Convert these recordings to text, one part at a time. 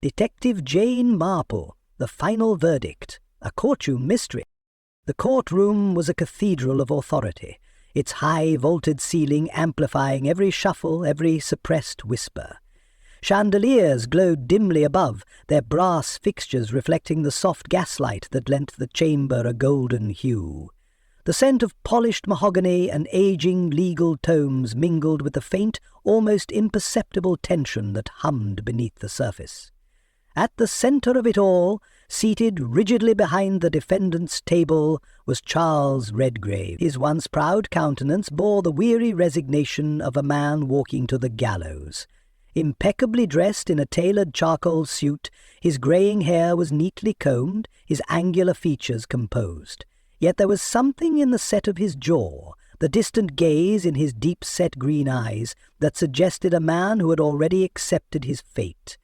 Detective Jane Marple, the final verdict, a courtroom mystery. The courtroom was a cathedral of authority, its high vaulted ceiling amplifying every shuffle, every suppressed whisper. Chandeliers glowed dimly above, their brass fixtures reflecting the soft gaslight that lent the chamber a golden hue. The scent of polished mahogany and aging legal tomes mingled with the faint, almost imperceptible tension that hummed beneath the surface. At the centre of it all, seated rigidly behind the defendant's table, was Charles Redgrave. His once proud countenance bore the weary resignation of a man walking to the gallows. Impeccably dressed in a tailored charcoal suit, his greying hair was neatly combed, his angular features composed. Yet there was something in the set of his jaw, the distant gaze in his deep-set green eyes, that suggested a man who had already accepted his fate.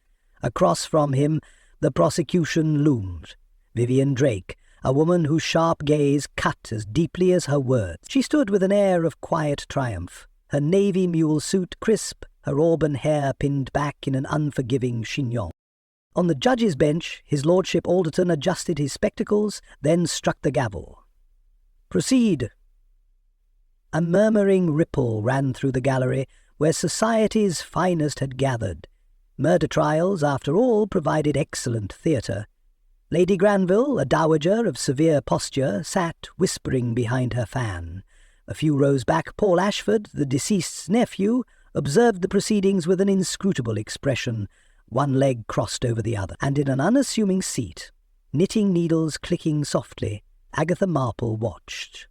Across from him, the prosecution loomed. Vivian Drake, a woman whose sharp gaze cut as deeply as her words. She stood with an air of quiet triumph, her navy mule suit crisp, her auburn hair pinned back in an unforgiving chignon. On the judge's bench, his lordship Alderton adjusted his spectacles, then struck the gavel. "Proceed." A murmuring ripple ran through the gallery, where society's finest had gathered. Murder trials, after all, provided excellent theatre. Lady Granville, a dowager of severe posture, sat whispering behind her fan. A few rows back, Paul Ashford, the deceased's nephew, observed the proceedings with an inscrutable expression, one leg crossed over the other, and in an unassuming seat, knitting needles clicking softly, Agatha Marple watched.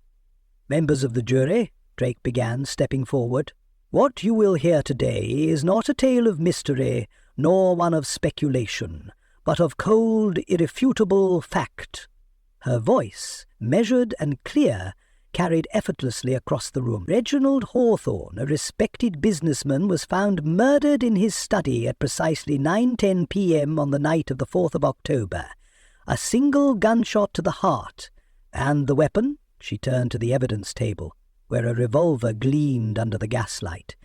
"Members of the jury," Drake began, stepping forward, "what you will hear today is not a tale of mystery, nor one of speculation, but of cold, irrefutable fact." Her voice, measured and clear, carried effortlessly across the room. Reginald Hawthorne, a respected businessman, was found murdered in his study at precisely 9:10 p.m. on the night of the 4th of October. A single gunshot to the heart. And the weapon? She turned to the evidence table, where a revolver gleamed under the gaslight.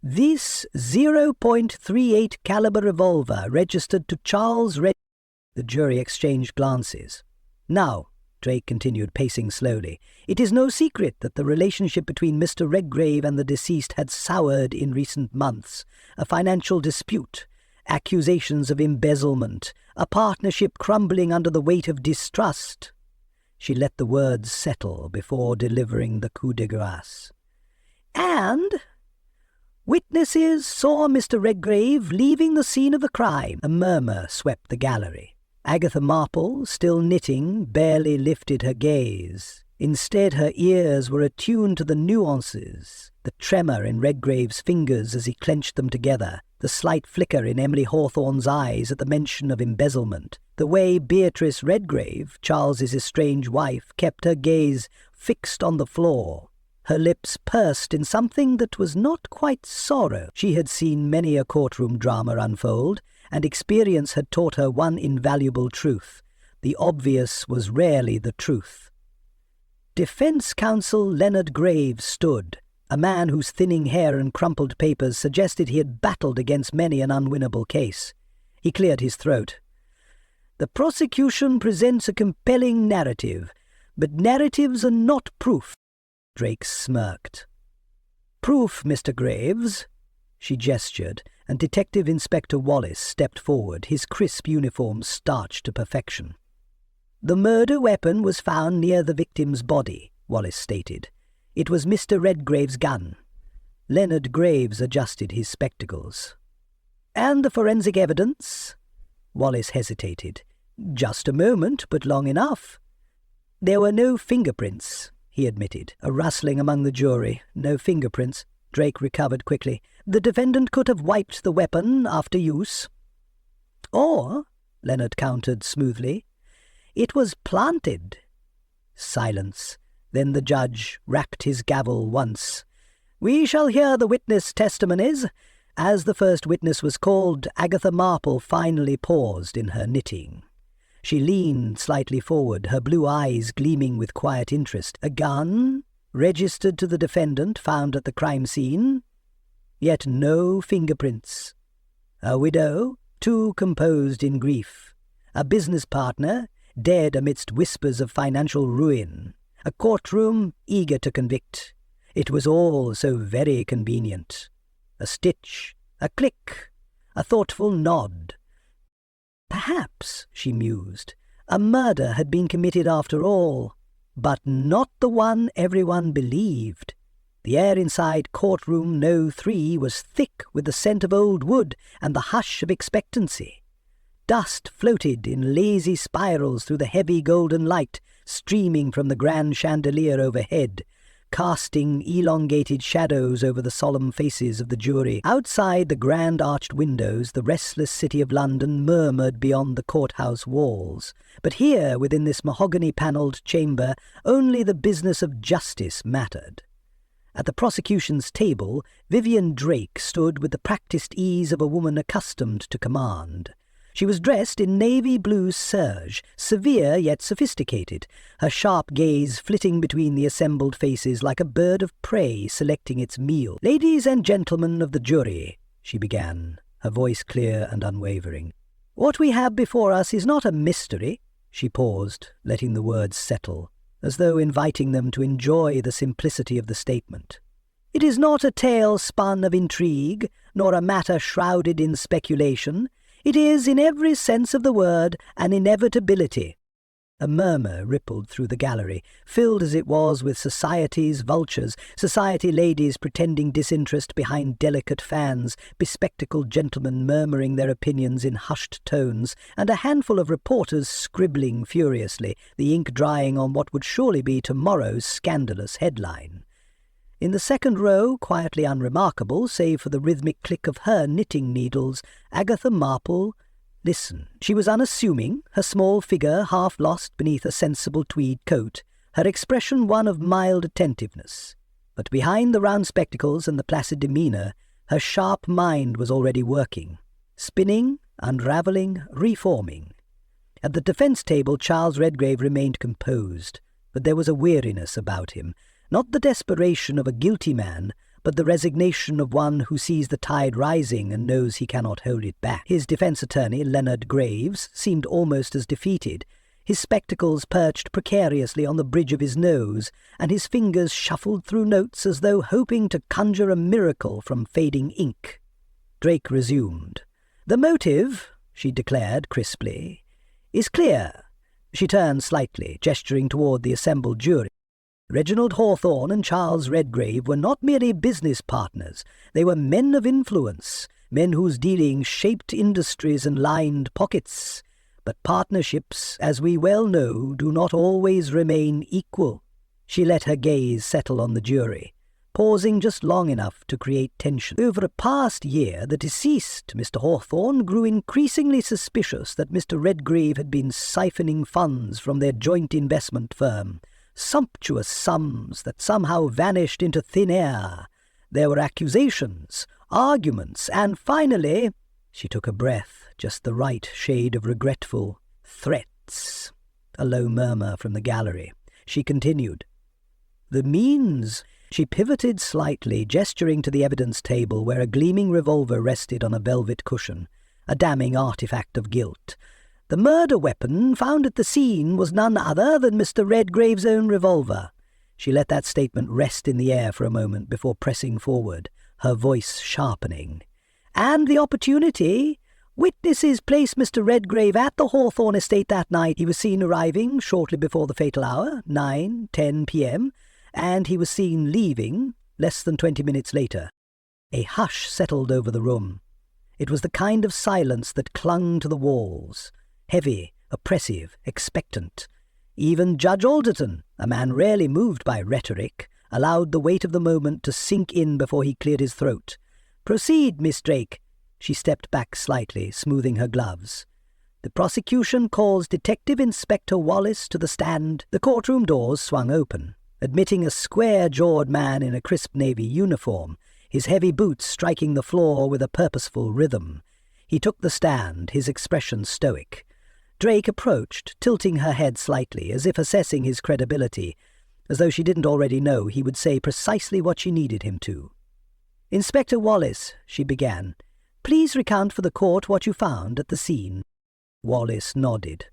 This 0.38 caliber revolver registered to Charles Red. The jury exchanged glances. "Now," Drake continued, pacing slowly, "it is no secret that the relationship between Mr. Redgrave and the deceased had soured in recent months. A financial dispute, accusations of embezzlement, a partnership crumbling under the weight of distrust." She let the words settle before delivering the coup de grace. "And witnesses saw Mr. Redgrave leaving the scene of the crime." A murmur swept the gallery. Agatha Marple, still knitting, barely lifted her gaze. Instead, her ears were attuned to the nuances, the tremor in Redgrave's fingers as he clenched them together, the slight flicker in Emily Hawthorne's eyes at the mention of embezzlement, the way Beatrice Redgrave, Charles's estranged wife, kept her gaze fixed on the floor, her lips pursed in something that was not quite sorrow. She had seen many a courtroom drama unfold, and experience had taught her one invaluable truth: the obvious was rarely the truth. Defense counsel Leonard Graves stood, a man whose thinning hair and crumpled papers suggested he had battled against many an unwinnable case. He cleared his throat. "The prosecution presents a compelling narrative, but narratives are not proof." Drake smirked. "Proof, Mr. Graves." She gestured, and Detective Inspector Wallace stepped forward, his crisp uniform starched to perfection. "The murder weapon was found near the victim's body," Wallace stated. "It was Mr. Redgrave's gun." Leonard Graves adjusted his spectacles. "And the forensic evidence?" Wallace hesitated. "Just a moment, but long enough." "There were no fingerprints," he admitted. A rustling among the jury. "No fingerprints." Drake recovered quickly. "The defendant could have wiped the weapon after use." "Or," Leonard countered smoothly, "it was planted." Silence. Then the judge rapped his gavel once. "We shall hear the witness testimonies." As the first witness was called, Agatha Marple finally paused in her knitting. She leaned slightly forward, her blue eyes gleaming with quiet interest. "A gun, registered to the defendant, found at the crime scene, yet no fingerprints. A widow, too composed in grief. A business partner, dead amidst whispers of financial ruin. A courtroom eager to convict. It was all so very convenient. A stitch, a click, a thoughtful nod. Perhaps, she mused, a murder had been committed after all, but not the one everyone believed. The air inside courtroom No. 3 was thick with the scent of old wood and the hush of expectancy. Dust floated in lazy spirals through the heavy golden light streaming from the grand chandelier overhead, casting elongated shadows over the solemn faces of the jury. Outside the grand arched windows, the restless city of London murmured beyond the courthouse walls. But here, within this mahogany-panelled chamber, only the business of justice mattered. At the prosecution's table, Vivian Drake stood with the practised ease of a woman accustomed to command. She was dressed in navy blue serge, severe yet sophisticated, her sharp gaze flitting between the assembled faces like a bird of prey selecting its meal. "Ladies and gentlemen of the jury," she began, her voice clear and unwavering. "What we have before us is not a mystery." She paused, letting the words settle, as though inviting them to enjoy the simplicity of the statement. "It is not a tale spun of intrigue, nor a matter shrouded in speculation. It is, in every sense of the word, an inevitability." A murmur rippled through the gallery, filled as it was with society's vultures, society ladies pretending disinterest behind delicate fans, bespectacled gentlemen murmuring their opinions in hushed tones, and a handful of reporters scribbling furiously, the ink drying on what would surely be tomorrow's scandalous headline. In the second row, quietly unremarkable, save for the rhythmic click of her knitting needles, Agatha Marple listened. She was unassuming, her small figure half lost beneath a sensible tweed coat, her expression one of mild attentiveness. But behind the round spectacles and the placid demeanour, her sharp mind was already working, spinning, unravelling, reforming. At the defence table, Charles Redgrave remained composed, but there was a weariness about him, not the desperation of a guilty man, but the resignation of one who sees the tide rising and knows he cannot hold it back. His defence attorney, Leonard Graves, seemed almost as defeated, his spectacles perched precariously on the bridge of his nose, and his fingers shuffled through notes as though hoping to conjure a miracle from fading ink. Drake resumed. "The motive," she declared crisply, "is clear." She turned slightly, gesturing toward the assembled jury. Reginald Hawthorne and Charles Redgrave were not merely business partners. They were men of influence, men whose dealings shaped industries and lined pockets. But partnerships, as we well know, do not always remain equal. She let her gaze settle on the jury, pausing just long enough to create tension. Over a past year, the deceased, Mr. Hawthorne, grew increasingly suspicious that Mr. Redgrave had been siphoning funds from their joint investment firm, sumptuous sums that somehow vanished into thin air. There were accusations, arguments, and finally, she took a breath, just the right shade of regretful, threats. A low murmur from the gallery. She continued. "The means..." She pivoted slightly, gesturing to the evidence table where a gleaming revolver rested on a velvet cushion, a damning artifact of guilt. "The murder weapon found at the scene was none other than Mr. Redgrave's own revolver." She let that statement rest in the air for a moment before pressing forward, her voice sharpening. "And the opportunity. Witnesses placed Mr. Redgrave at the Hawthorne estate that night. He was seen arriving shortly before the fatal hour, 9:10 p.m., and he was seen leaving less than 20 minutes later." A hush settled over the room. It was the kind of silence that clung to the walls, heavy, oppressive, expectant. Even Judge Alderton, a man rarely moved by rhetoric, allowed the weight of the moment to sink in before he cleared his throat. "Proceed, Miss Drake." She stepped back slightly, smoothing her gloves. "The prosecution calls Detective Inspector Wallace to the stand." The courtroom doors swung open, admitting a square-jawed man in a crisp navy uniform, his heavy boots striking the floor with a purposeful rhythm. He took the stand, his expression stoic. Drake approached, tilting her head slightly, as if assessing his credibility, as though she didn't already know he would say precisely what she needed him to. "Inspector Wallace," she began, Please recount for the court what you found at the scene." Wallace nodded.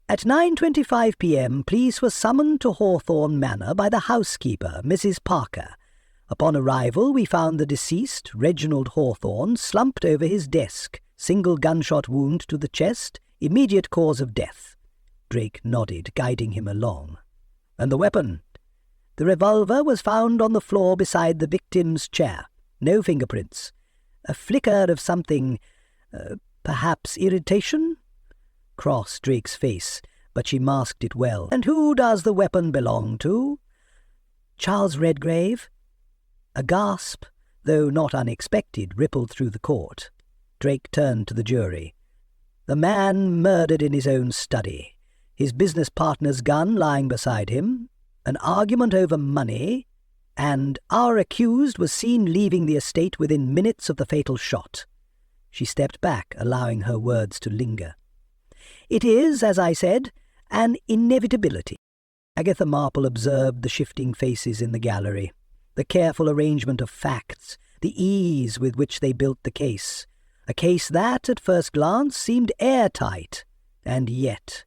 "At 9:25 p.m. police were summoned to Hawthorne Manor by the housekeeper, Mrs. Parker. Upon arrival, we found the deceased, Reginald Hawthorne, slumped over his desk, single gunshot wound to the chest, immediate cause of death." Drake nodded, guiding him along. "And the weapon?" "The revolver was found on the floor beside the victim's chair. No fingerprints. A flicker of something, perhaps irritation?" Crossed Drake's face, but she masked it well. "And who does the weapon belong to?" "Charles Redgrave." A gasp, though not unexpected, rippled through the court. Drake turned to the jury. "The man murdered in his own study. His business partner's gun lying beside him. An argument over money. And our accused was seen leaving the estate within minutes of the fatal shot." She stepped back, allowing her words to linger. "It is, as I said, an inevitability." Agatha Marple observed the shifting faces in the gallery, the careful arrangement of facts, the ease with which they built the case. A case that, at first glance, seemed airtight. And yet,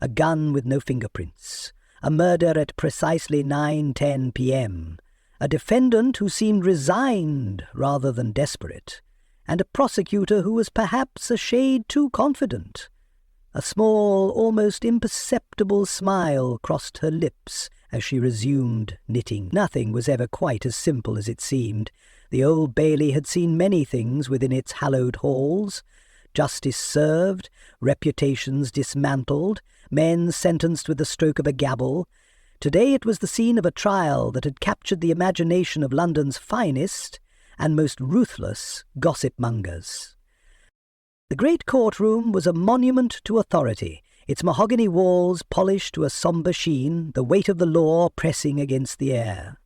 a gun with no fingerprints, a murder at precisely 9:10 p.m., a defendant who seemed resigned rather than desperate, and a prosecutor who was perhaps a shade too confident. A small, almost imperceptible smile crossed her lips as she resumed knitting. Nothing was ever quite as simple as it seemed. The Old Bailey had seen many things within its hallowed halls. Justice served, reputations dismantled, men sentenced with the stroke of a gavel. Today it was the scene of a trial that had captured the imagination of London's finest and most ruthless gossip-mongers. The great courtroom was a monument to authority, its mahogany walls polished to a sombre sheen, the weight of the law pressing against the air.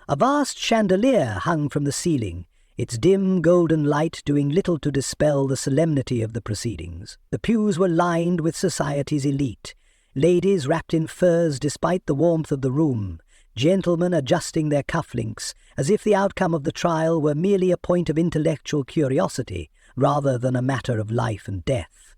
A vast chandelier hung from the ceiling, its dim golden light doing little to dispel the solemnity of the proceedings. The pews were lined with society's elite, ladies wrapped in furs despite the warmth of the room, gentlemen adjusting their cufflinks, as if the outcome of the trial were merely a point of intellectual curiosity, rather than a matter of life and death.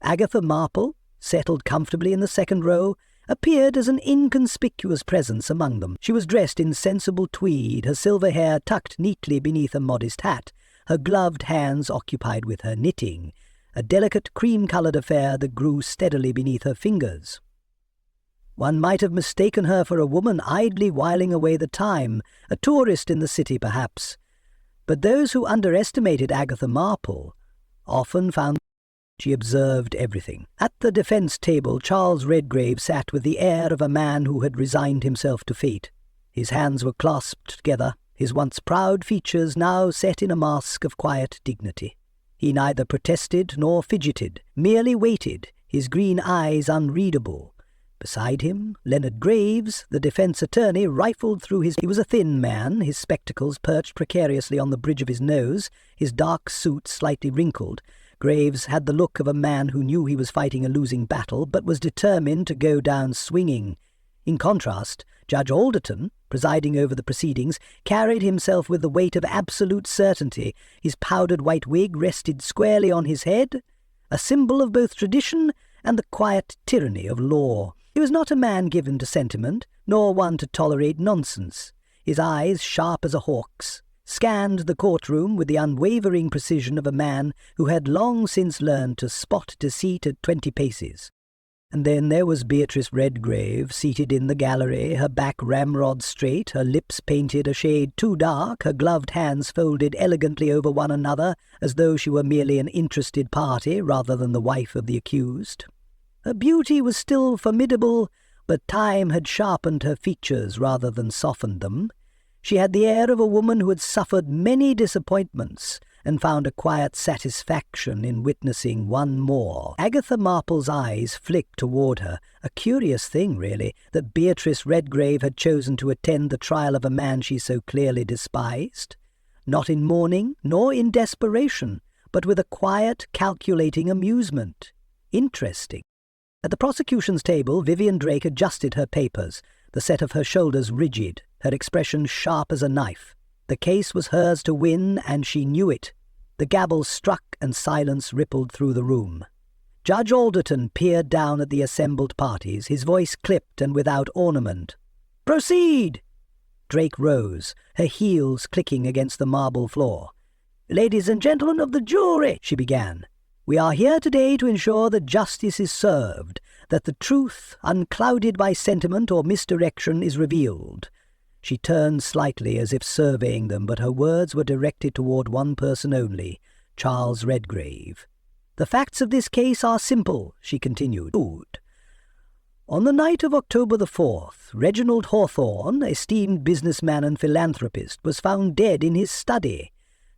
Agatha Marple, settled comfortably in the second row, appeared as an inconspicuous presence among them. She was dressed in sensible tweed, her silver hair tucked neatly beneath a modest hat, her gloved hands occupied with her knitting, a delicate cream-coloured affair that grew steadily beneath her fingers. One might have mistaken her for a woman idly whiling away the time, a tourist in the city perhaps. But those who underestimated Agatha Marple often found she observed everything. At the defence table, Charles Redgrave sat with the air of a man who had resigned himself to fate. His hands were clasped together, his once proud features now set in a mask of quiet dignity. He neither protested nor fidgeted, merely waited, his green eyes unreadable. Beside him, Leonard Graves, the defence attorney, rifled through his... He was a thin man, his spectacles perched precariously on the bridge of his nose, his dark suit slightly wrinkled. Graves had the look of a man who knew he was fighting a losing battle, but was determined to go down swinging. In contrast, Judge Alderton, presiding over the proceedings, carried himself with the weight of absolute certainty. His powdered white wig rested squarely on his head, a symbol of both tradition and the quiet tyranny of law. He was not a man given to sentiment, nor one to tolerate nonsense. His eyes, sharp as a hawk's, scanned the courtroom with the unwavering precision of a man who had long since learned to spot deceit at 20 paces. And then there was Beatrice Redgrave, seated in the gallery, her back ramrod straight, her lips painted a shade too dark, her gloved hands folded elegantly over one another, as though she were merely an interested party rather than the wife of the accused. Her beauty was still formidable, but time had sharpened her features rather than softened them. She had the air of a woman who had suffered many disappointments and found a quiet satisfaction in witnessing one more. Agatha Marple's eyes flicked toward her, a curious thing, really, that Beatrice Redgrave had chosen to attend the trial of a man she so clearly despised. Not in mourning, nor in desperation, but with a quiet, calculating amusement. Interesting. At the prosecution's table, Vivian Drake adjusted her papers, the set of her shoulders rigid, her expression sharp as a knife. The case was hers to win, and she knew it. The gavel struck and silence rippled through the room. Judge Alderton peered down at the assembled parties, his voice clipped and without ornament. "Proceed!" Drake rose, her heels clicking against the marble floor. "Ladies and gentlemen of the jury," she began, "we are here today to ensure that justice is served, that the truth, unclouded by sentiment or misdirection, is revealed." She turned slightly as if surveying them, but her words were directed toward one person only, Charles Redgrave. "The facts of this case are simple," she continued. "On the night of October the 4th, Reginald Hawthorne, esteemed businessman and philanthropist, was found dead in his study,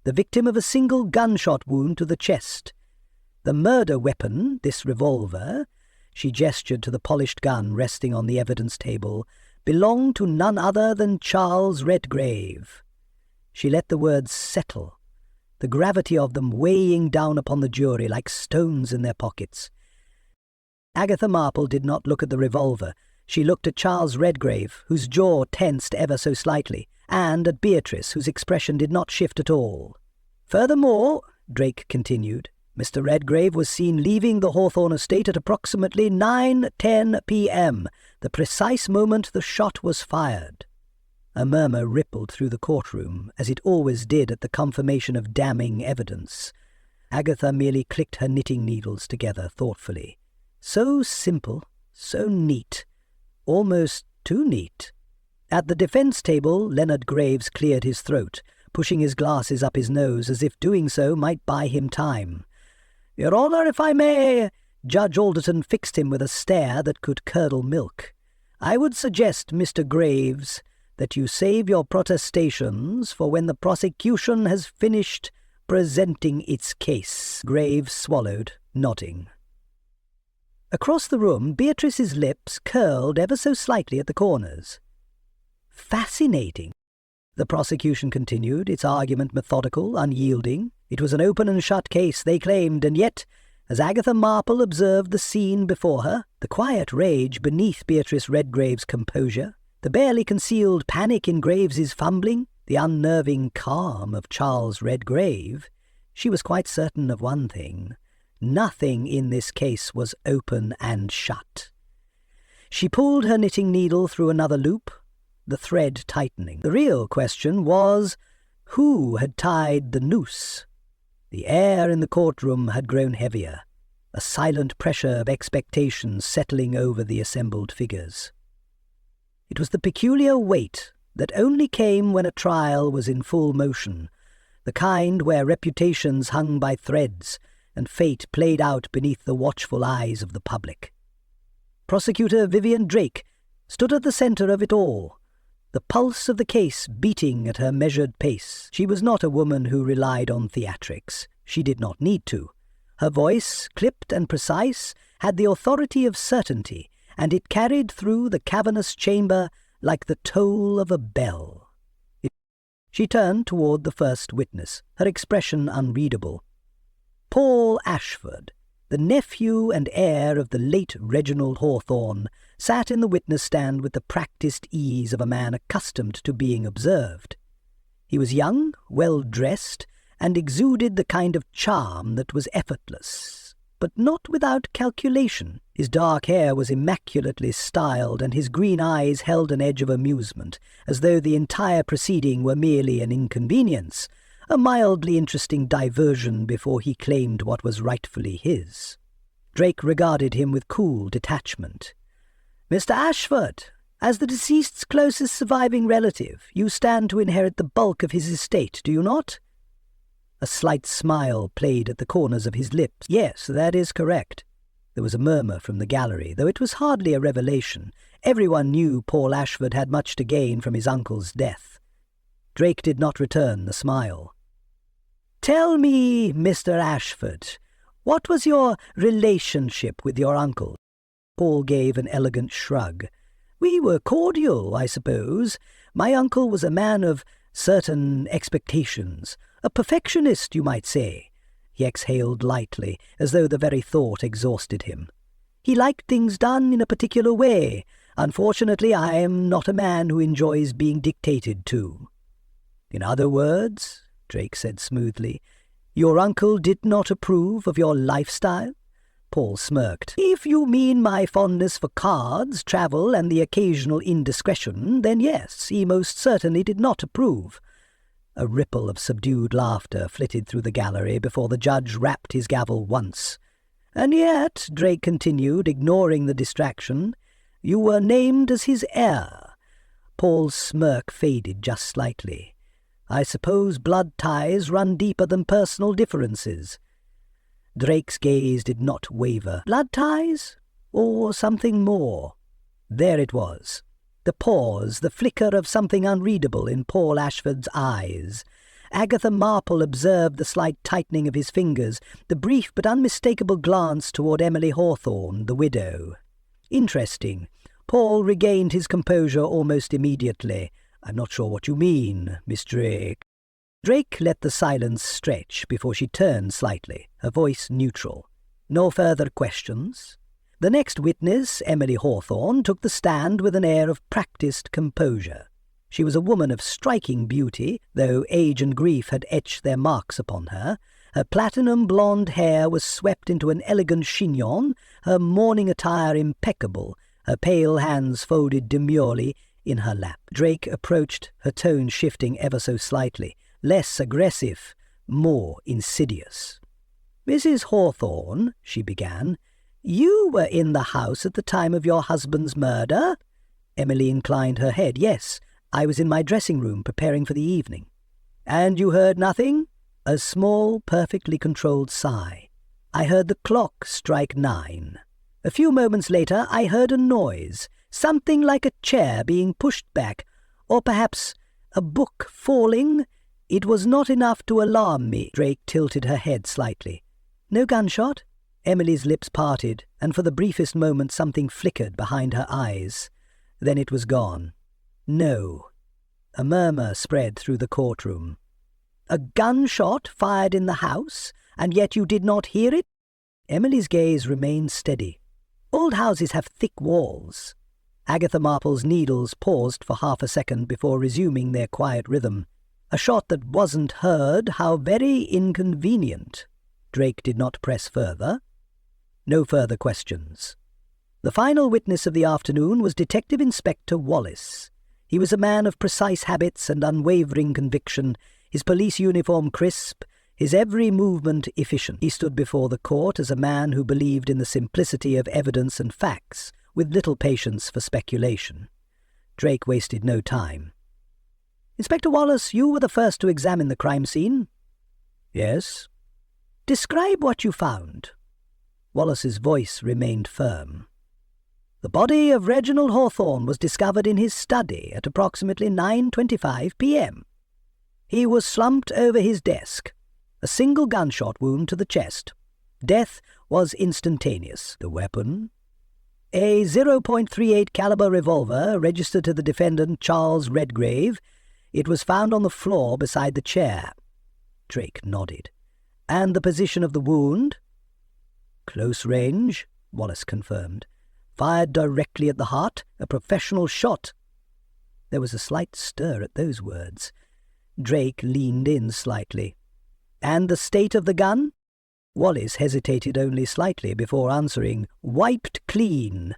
the victim of a single gunshot wound to the chest. The murder weapon, this revolver," she gestured to the polished gun resting on the evidence table, "belonged to none other than Charles Redgrave." She let the words settle, the gravity of them weighing down upon the jury like stones in their pockets. Agatha Marple did not look at the revolver. She looked at Charles Redgrave, whose jaw tensed ever so slightly, and at Beatrice, whose expression did not shift at all. "Furthermore," Drake continued, "Mr. Redgrave was seen leaving the Hawthorne estate at approximately 9:10 p.m., the precise moment the shot was fired." A murmur rippled through the courtroom, as it always did at the confirmation of damning evidence. Agatha merely clicked her knitting needles together thoughtfully. So simple, so neat, almost too neat. At the defense table, Leonard Graves cleared his throat, pushing his glasses up his nose as if doing so might buy him time. "Your Honour, if I may," Judge Alderton fixed him with a stare that could curdle milk. "I would suggest, Mr. Graves, that you save your protestations for when the prosecution has finished presenting its case." Graves swallowed, nodding. Across the room, Beatrice's lips curled ever so slightly at the corners. "Fascinating," the prosecution continued, its argument methodical, unyielding. It was an open and shut case, they claimed, and yet, as Agatha Marple observed the scene before her, the quiet rage beneath Beatrice Redgrave's composure, the barely concealed panic in Graves's fumbling, the unnerving calm of Charles Redgrave, she was quite certain of one thing. Nothing in this case was open and shut. She pulled her knitting needle through another loop, the thread tightening. The real question was, who had tied the noose? The air in the courtroom had grown heavier, a silent pressure of expectation settling over the assembled figures. It was the peculiar weight that only came when a trial was in full motion, the kind where reputations hung by threads and fate played out beneath the watchful eyes of the public. Prosecutor Vivian Drake stood at the centre of it all, the pulse of the case beating at her measured pace. She was not a woman who relied on theatrics. She did not need to. Her voice, clipped and precise, had the authority of certainty, and it carried through the cavernous chamber like the toll of a bell. She turned toward the first witness, her expression unreadable. Paul Ashford, the nephew and heir of the late Reginald Hawthorne, sat in the witness stand with the practised ease of a man accustomed to being observed. He was young, well-dressed, and exuded the kind of charm that was effortless, but not without calculation. His dark hair was immaculately styled, and his green eyes held an edge of amusement, as though the entire proceeding were merely an inconvenience, a mildly interesting diversion before he claimed what was rightfully his. Drake regarded him with cool detachment. "Mr. Ashford, as the deceased's closest surviving relative, you stand to inherit the bulk of his estate, do you not?" A slight smile played at the corners of his lips. "Yes, that is correct." There was a murmur from the gallery, though it was hardly a revelation. Everyone knew Paul Ashford had much to gain from his uncle's death. Drake did not return the smile. "Tell me, Mr. Ashford, what was your relationship with your uncle?" Paul gave an elegant shrug. "We were cordial, I suppose. My uncle was a man of certain expectations, a perfectionist, you might say." He exhaled lightly, as though the very thought exhausted him. "He liked things done in a particular way. Unfortunately, I am not a man who enjoys being dictated to." "In other words," Drake said smoothly, Your uncle did not approve of your lifestyle? Paul smirked. If you mean my fondness for cards, travel, and the occasional indiscretion, then yes, he most certainly did not approve. A ripple of subdued laughter flitted through the gallery before the judge rapped his gavel once. And yet, Drake continued, ignoring the distraction, you were named as his heir. Paul's smirk faded just slightly. I suppose blood ties run deeper than personal differences. Drake's gaze did not waver. Blood ties? Or something more? There it was. The pause, the flicker of something unreadable in Paul Ashford's eyes. Agatha Marple observed the slight tightening of his fingers, the brief but unmistakable glance toward Emily Hawthorne, the widow. Interesting. Paul regained his composure almost immediately. I'm not sure what you mean, Miss Drake. Drake let the silence stretch before she turned slightly, her voice neutral. No further questions? The next witness, Emily Hawthorne, took the stand with an air of practised composure. She was a woman of striking beauty, though age and grief had etched their marks upon her. Her platinum blonde hair was swept into an elegant chignon, her mourning attire impeccable, her pale hands folded demurely in her lap. Drake approached, her tone shifting ever so slightly, less aggressive, more insidious. Mrs. Hawthorne, she began, you were in the house at the time of your husband's murder? Emily inclined her head. Yes, I was in my dressing room preparing for the evening. And you heard nothing? A small, perfectly controlled sigh. I heard the clock strike 9. A few moments later I heard a noise, something like a chair being pushed back, or perhaps a book falling. It was not enough to alarm me. Drake tilted her head slightly. No gunshot? Emily's lips parted, and for the briefest moment something flickered behind her eyes. Then it was gone. No. A murmur spread through the courtroom. A gunshot fired in the house, and yet you did not hear it? Emily's gaze remained steady. Old houses have thick walls. Agatha Marple's needles paused for half a second before resuming their quiet rhythm. A shot that wasn't heard, how very inconvenient. Drake did not press further. No further questions. The final witness of the afternoon was Detective Inspector Wallace. He was a man of precise habits and unwavering conviction, his police uniform crisp, his every movement efficient. He stood before the court as a man who believed in the simplicity of evidence and facts, with little patience for speculation. Drake wasted no time. Inspector Wallace, you were the first to examine the crime scene. Yes. Describe what you found. Wallace's voice remained firm. The body of Reginald Hawthorne was discovered in his study at approximately 9:25 p.m. He was slumped over his desk. A single gunshot wound to the chest. Death was instantaneous. The weapon? A .38 caliber revolver registered to the defendant Charles Redgrave. It was found on the floor beside the chair. Drake nodded. And the position of the wound? Close range, Wallace confirmed. Fired directly at the heart, a professional shot. There was a slight stir at those words. Drake leaned in slightly. And the state of the gun? Wallace hesitated only slightly before answering, wiped clean.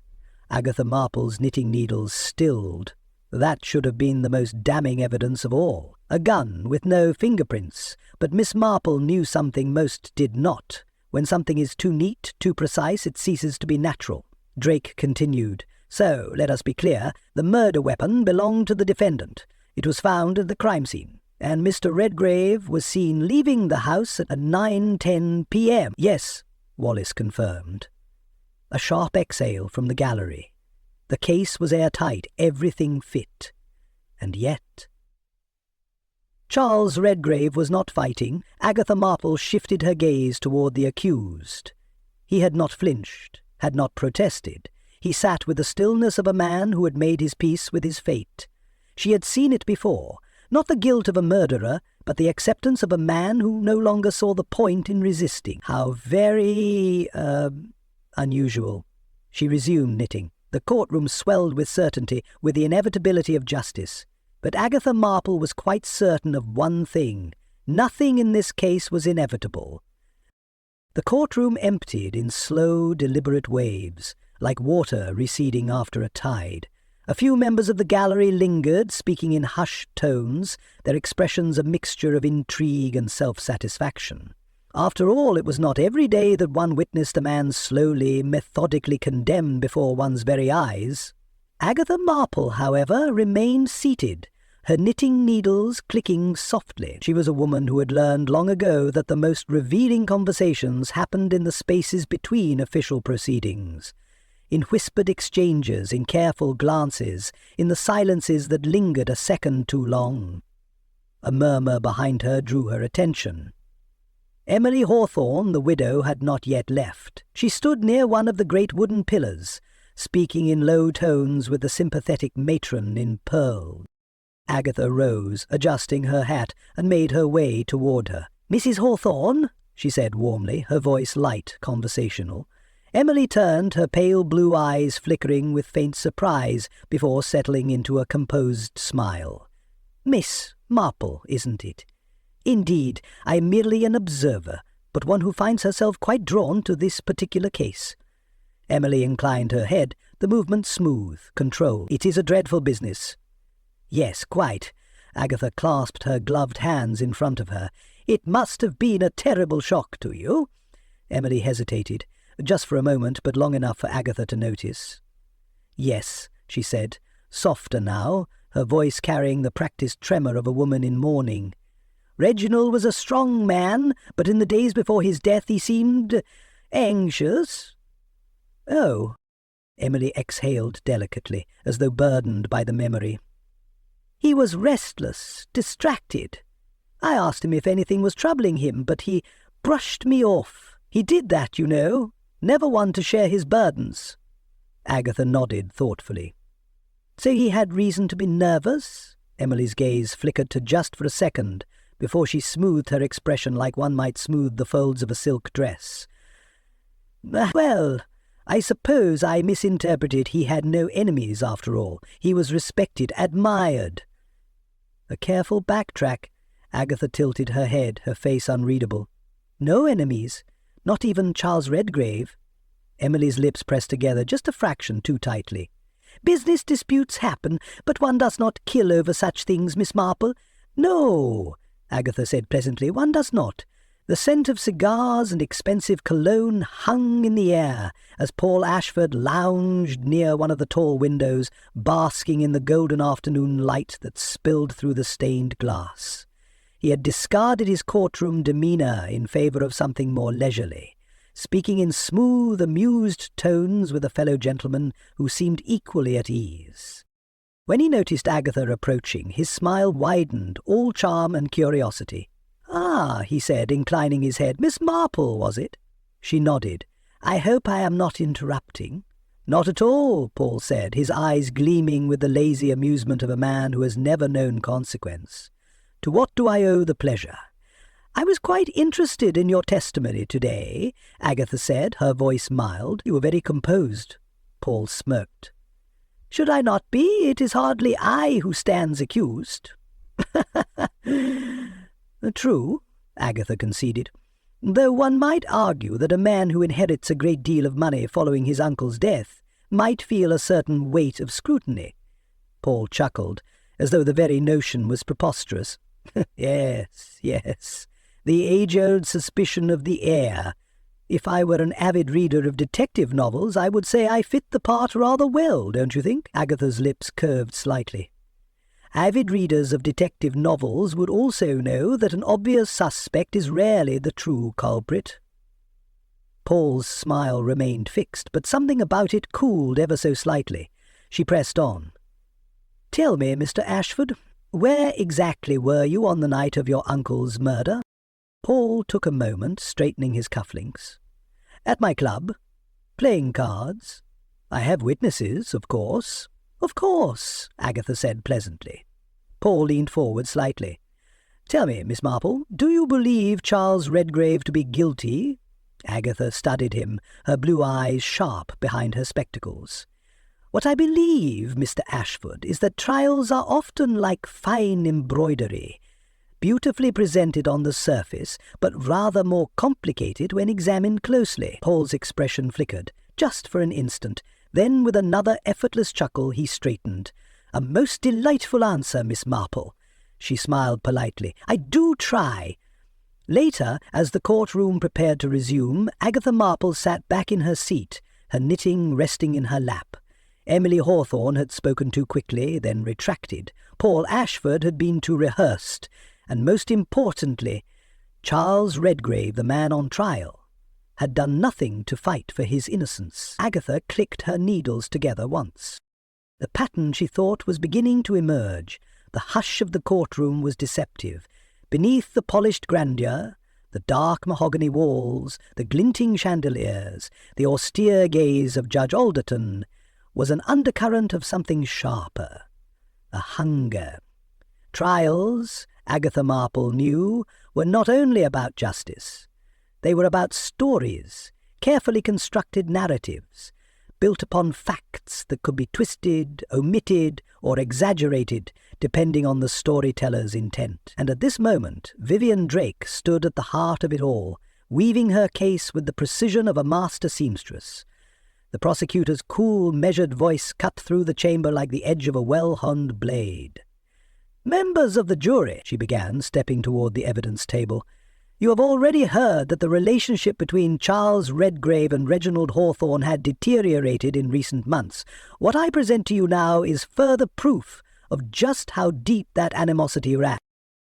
Agatha Marple's knitting needles stilled. That should have been the most damning evidence of all. A gun with no fingerprints, but Miss Marple knew something most did not. When something is too neat, too precise, it ceases to be natural. Drake continued. So, let us be clear, the murder weapon belonged to the defendant. It was found at the crime scene, and Mr. Redgrave was seen leaving the house at 9:10 p.m. Yes, Wallace confirmed. A sharp exhale from the gallery. The case was airtight, everything fit. And yet... Charles Redgrave was not fighting. Agatha Marple shifted her gaze toward the accused. He had not flinched, had not protested. He sat with the stillness of a man who had made his peace with his fate. She had seen it before, not the guilt of a murderer, but the acceptance of a man who no longer saw the point in resisting. How very, unusual. She resumed knitting. The courtroom swelled with certainty, with the inevitability of justice. But Agatha Marple was quite certain of one thing. Nothing in this case was inevitable. The courtroom emptied in slow, deliberate waves, like water receding after a tide. A few members of the gallery lingered, speaking in hushed tones, their expressions a mixture of intrigue and self-satisfaction. After all, it was not every day that one witnessed a man slowly, methodically condemned before one's very eyes. Agatha Marple, however, remained seated, her knitting needles clicking softly. She was a woman who had learned long ago that the most revealing conversations happened in the spaces between official proceedings, in whispered exchanges, in careful glances, in the silences that lingered a second too long. A murmur behind her drew her attention. Emily Hawthorne, the widow, had not yet left. She stood near one of the great wooden pillars, speaking in low tones with the sympathetic matron in pearl. Agatha rose, adjusting her hat, and made her way toward her. "Mrs. Hawthorne," she said warmly, her voice light, conversational. Emily turned, her pale blue eyes flickering with faint surprise before settling into a composed smile. "Miss Marple, isn't it? Indeed, I am merely an observer, but one who finds herself quite drawn to this particular case." Emily inclined her head, the movement smooth, controlled. "It is a dreadful business." "Yes, quite." Agatha clasped her gloved hands in front of her. "It must have been a terrible shock to you." Emily hesitated, just for a moment, but long enough for Agatha to notice. "Yes," she said, softer now, her voice carrying the practised tremor of a woman in mourning. "Reginald was a strong man, but in the days before his death he seemed anxious." "Oh," Emily exhaled delicately, as though burdened by the memory. "He was restless, distracted. I asked him if anything was troubling him, but he brushed me off. He did that, you know, never one to share his burdens." Agatha nodded thoughtfully. "So he had reason to be nervous?" Emily's gaze flickered to just for a second, before she smoothed her expression like one might smooth the folds of a silk dress. "Well, I suppose I misinterpreted. He had no enemies, after all. He was respected, admired." A careful backtrack. Agatha tilted her head, her face unreadable. "No enemies? Not even Charles Redgrave?" Emily's lips pressed together just a fraction too tightly. "Business disputes happen, but one does not kill over such things, Miss Marple." "No," Agatha said pleasantly, "one does not." The scent of cigars and expensive cologne hung in the air as Paul Ashford lounged near one of the tall windows, basking in the golden afternoon light that spilled through the stained glass. He had discarded his courtroom demeanour in favour of something more leisurely, speaking in smooth, amused tones with a fellow gentleman who seemed equally at ease. When he noticed Agatha approaching, his smile widened, all charm and curiosity. "Ah," he said, inclining his head, "Miss Marple, was it?" She nodded. "I hope I am not interrupting." "Not at all," Paul said, his eyes gleaming with the lazy amusement of a man who has never known consequence. "To what do I owe the pleasure?" "I was quite interested in your testimony today," Agatha said, her voice mild. "You were very composed." Paul smirked. "Should I not be? It is hardly I who stands accused." "True," Agatha conceded, "though one might argue that a man who inherits a great deal of money following his uncle's death might feel a certain weight of scrutiny." Paul chuckled, as though the very notion was preposterous. Yes, the age-old suspicion of the heir. If I were an avid reader of detective novels, I would say I fit the part rather well, don't you think?" Agatha's lips curved slightly. "Avid readers of detective novels would also know that an obvious suspect is rarely the true culprit." Paul's smile remained fixed, but something about it cooled ever so slightly. She pressed on. "Tell me, Mr. Ashford, where exactly were you on the night of your uncle's murder?" Paul took a moment, straightening his cufflinks. "At my club. Playing cards. I have witnesses, of course." "Of course," Agatha said pleasantly. Paul leaned forward slightly. "Tell me, Miss Marple, do you believe Charles Redgrave to be guilty?" Agatha studied him, her blue eyes sharp behind her spectacles. "What I believe, Mr. Ashford, is that trials are often like fine embroidery. beautifully presented on the surface, but rather more complicated when examined closely. Paul's expression flickered, just for an instant. Then, with another effortless chuckle, he straightened. "A most delightful answer, Miss Marple." She smiled politely. "I do try." Later, as the courtroom prepared to resume, Agatha Marple sat back in her seat, her knitting resting in her lap. Emily Hawthorne had spoken too quickly, then retracted. Paul Ashford had been too rehearsed. And most importantly, Charles Redgrave, the man on trial, had done nothing to fight for his innocence. Agatha clicked her needles together once. The pattern, she thought, was beginning to emerge. The hush of the courtroom was deceptive. Beneath the polished grandeur, the dark mahogany walls, the glinting chandeliers, the austere gaze of Judge Alderton, was an undercurrent of something sharper, a hunger. Trials, Agatha Marple knew, were not only about justice. They were about stories, carefully constructed narratives, built upon facts that could be twisted, omitted, or exaggerated, depending on the storyteller's intent. And at this moment, Vivian Drake stood at the heart of it all, weaving her case with the precision of a master seamstress. The prosecutor's cool, measured voice cut through the chamber like the edge of a well-honed blade. "Members of the jury," she began, stepping toward the evidence table, "you have already heard that the relationship between Charles Redgrave and Reginald Hawthorne had deteriorated in recent months. What I present to you now is further proof of just how deep that animosity ran."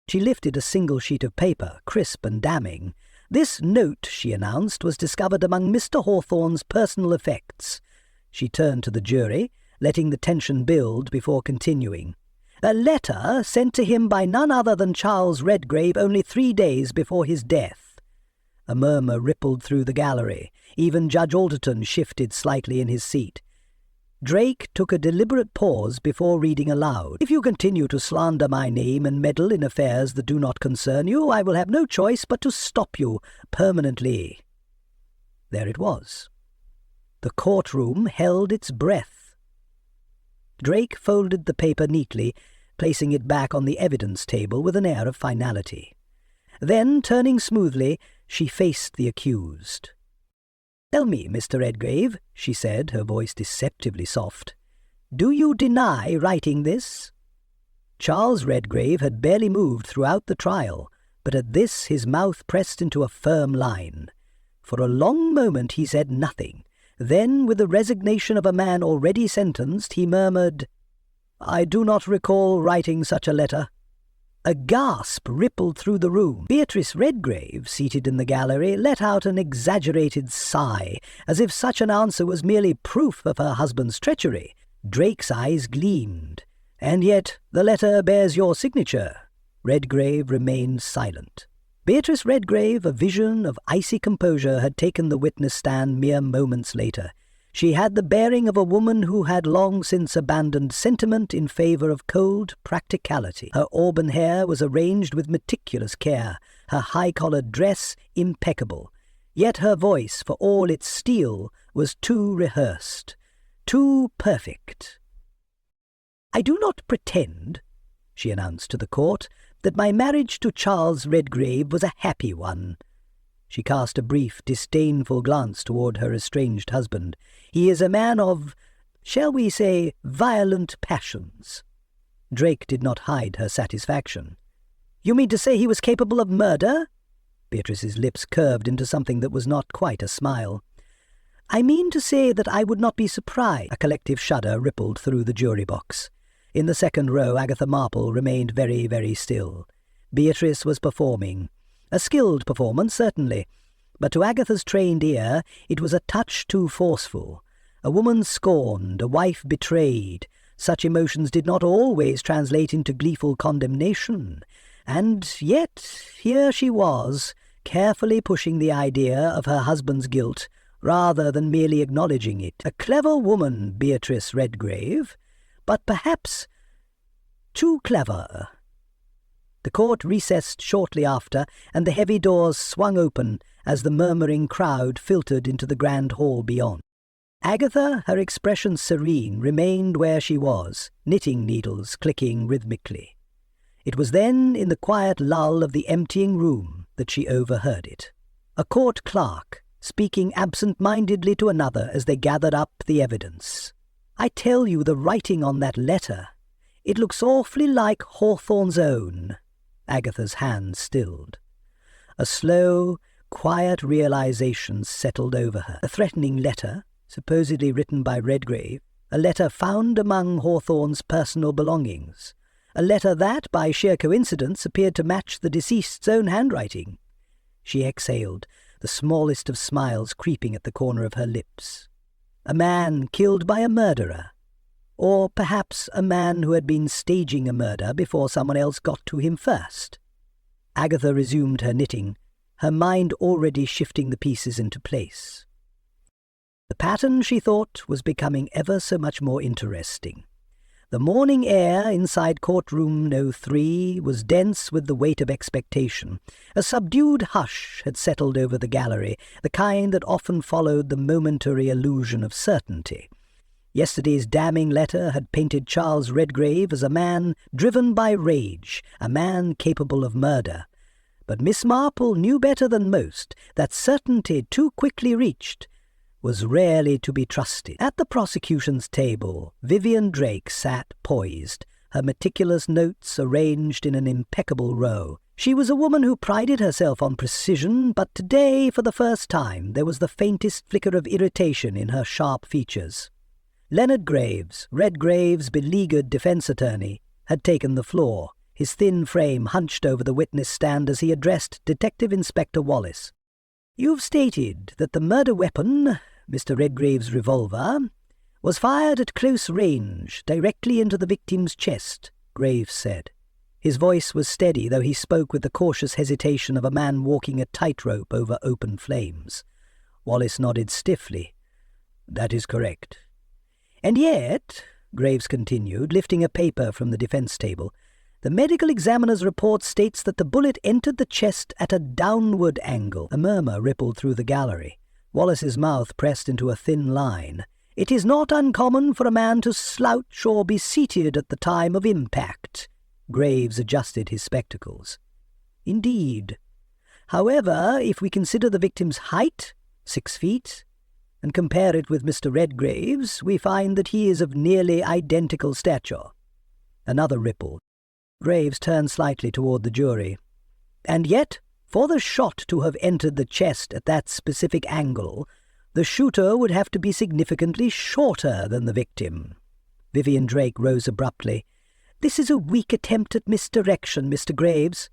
She lifted a single sheet of paper, crisp and damning. "This note," she announced, "was discovered among Mr. Hawthorne's personal effects." She turned to the jury, letting the tension build before continuing. "A letter sent to him by none other than Charles Redgrave only 3 days before his death." A murmur rippled through the gallery. Even Judge Alderton shifted slightly in his seat. Drake took a deliberate pause before reading aloud. "If you continue to slander my name and meddle in affairs that do not concern you, I will have no choice but to stop you permanently." There it was. The courtroom held its breath. Drake folded the paper neatly, placing it back on the evidence table with an air of finality. Then, turning smoothly, she faced the accused. "Tell me, Mr. Redgrave," she said, her voice deceptively soft, "do you deny writing this?" Charles Redgrave had barely moved throughout the trial, but at this his mouth pressed into a firm line. For a long moment he said nothing. Then, with the resignation of a man already sentenced, he murmured, "I do not recall writing such a letter." A gasp rippled through the room. Beatrice Redgrave, seated in the gallery, let out an exaggerated sigh, as if such an answer was merely proof of her husband's treachery. Drake's eyes gleamed. "And yet the letter bears your signature." Redgrave remained silent. Beatrice Redgrave, a vision of icy composure, had taken the witness stand mere moments later. She had the bearing of a woman who had long since abandoned sentiment in favor of cold practicality. Her auburn hair was arranged with meticulous care, her high-collared dress impeccable. Yet her voice, for all its steel, was too rehearsed, too perfect. "I do not pretend," she announced to the court, "that my marriage to Charles Redgrave was a happy one." She cast a brief, disdainful glance toward her estranged husband. "He is a man of, shall we say, violent passions." Drake did not hide her satisfaction. "You mean to say he was capable of murder?" Beatrice's lips curved into something that was not quite a smile. "I mean to say that I would not be surprised." A collective shudder rippled through the jury box. In the second row, Agatha Marple remained very, very still. Beatrice was performing. A skilled performance, certainly, but to Agatha's trained ear it was a touch too forceful. A woman scorned, a wife betrayed. Such emotions did not always translate into gleeful condemnation. And yet here she was, carefully pushing the idea of her husband's guilt, rather than merely acknowledging it. A clever woman, Beatrice Redgrave, but perhaps too clever. The court recessed shortly after, and the heavy doors swung open as the murmuring crowd filtered into the grand hall beyond. Agatha, her expression serene, remained where she was, knitting needles clicking rhythmically. It was then, in the quiet lull of the emptying room, that she overheard it. A court clerk, speaking absent-mindedly to another as they gathered up the evidence. "I tell you, the writing on that letter, it looks awfully like Hawthorne's own." Agatha's hand stilled. A slow, quiet realization settled over her. A threatening letter, supposedly written by Redgrave, a letter found among Hawthorne's personal belongings, a letter that, by sheer coincidence, appeared to match the deceased's own handwriting. She exhaled, the smallest of smiles creeping at the corner of her lips. A man killed by a murderer, or perhaps a man who had been staging a murder before someone else got to him first. Agatha resumed her knitting, her mind already shifting the pieces into place. The pattern, she thought, was becoming ever so much more interesting. The morning air inside Courtroom No. 3 was dense with the weight of expectation. A subdued hush had settled over the gallery, the kind that often followed the momentary illusion of certainty. Yesterday's damning letter had painted Charles Redgrave as a man driven by rage, a man capable of murder. But Miss Marple knew better than most that certainty too quickly reached was rarely to be trusted. At the prosecution's table, Vivian Drake sat poised, her meticulous notes arranged in an impeccable row. She was a woman who prided herself on precision, but today, for the first time, there was the faintest flicker of irritation in her sharp features. Leonard Graves, Redgrave's beleaguered defense attorney, had taken the floor, his thin frame hunched over the witness stand as he addressed Detective Inspector Wallace. "You've stated that the murder weapon, Mr. Redgrave's revolver, was fired at close range, directly into the victim's chest," Graves said. His voice was steady, though he spoke with the cautious hesitation of a man walking a tightrope over open flames. Wallace nodded stiffly. "That is correct." "And yet," Graves continued, lifting a paper from the defense table, "the medical examiner's report states that the bullet entered the chest at a downward angle." A murmur rippled through the gallery. Wallace's mouth pressed into a thin line. "It is not uncommon for a man to slouch or be seated at the time of impact." Graves adjusted his spectacles. "Indeed. However, if we consider the victim's height, 6 feet, and compare it with Mr. Redgrave's, we find that he is of nearly identical stature." Another ripple. Graves turned slightly toward the jury. "And yet, for the shot to have entered the chest at that specific angle, the shooter would have to be significantly shorter than the victim." Vivian Drake rose abruptly. "This is a weak attempt at misdirection, Mr. Graves.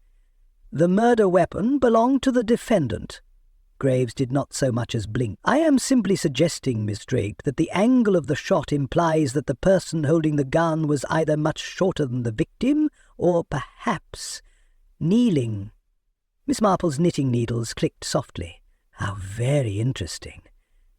The murder weapon belonged to the defendant." Graves did not so much as blink. "I am simply suggesting, Miss Drake, that the angle of the shot implies that the person holding the gun was either much shorter than the victim, or perhaps kneeling." Miss Marple's knitting needles clicked softly. How very interesting.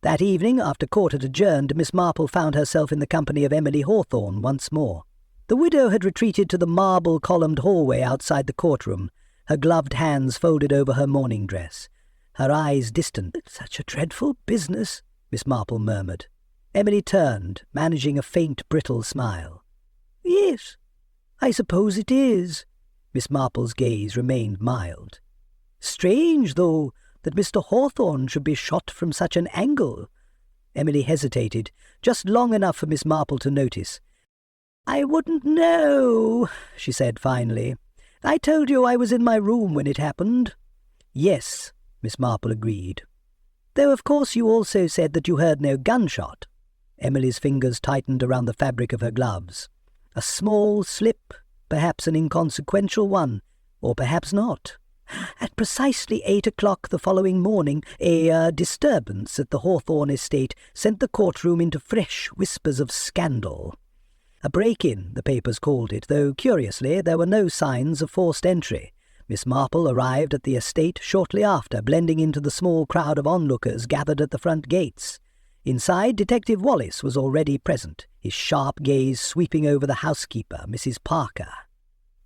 That evening, after court had adjourned, Miss Marple found herself in the company of Emily Hawthorne once more. The widow had retreated to the marble-columned hallway outside the courtroom, her gloved hands folded over her morning dress, her eyes distant. "Such a dreadful business," Miss Marple murmured. Emily turned, managing a faint, brittle smile. "Yes, I suppose it is." Miss Marple's gaze remained mild. "Strange, though, that Mr. Hawthorne should be shot from such an angle." Emily hesitated, just long enough for Miss Marple to notice. "I wouldn't know," she said finally. "I told you I was in my room when it happened." "Yes," Miss Marple agreed. "Though of course you also said that you heard no gunshot." Emily's fingers tightened around the fabric of her gloves. "A small slip, perhaps an inconsequential one, or perhaps not. At precisely 8 o'clock the following morning, a disturbance at the Hawthorne estate sent the courtroom into fresh whispers of scandal. A break-in, the papers called it, though, curiously, there were no signs of forced entry. Miss Marple arrived at the estate shortly after, blending into the small crowd of onlookers gathered at the front gates. Inside, Detective Wallace was already present, his sharp gaze sweeping over the housekeeper, Mrs. Parker.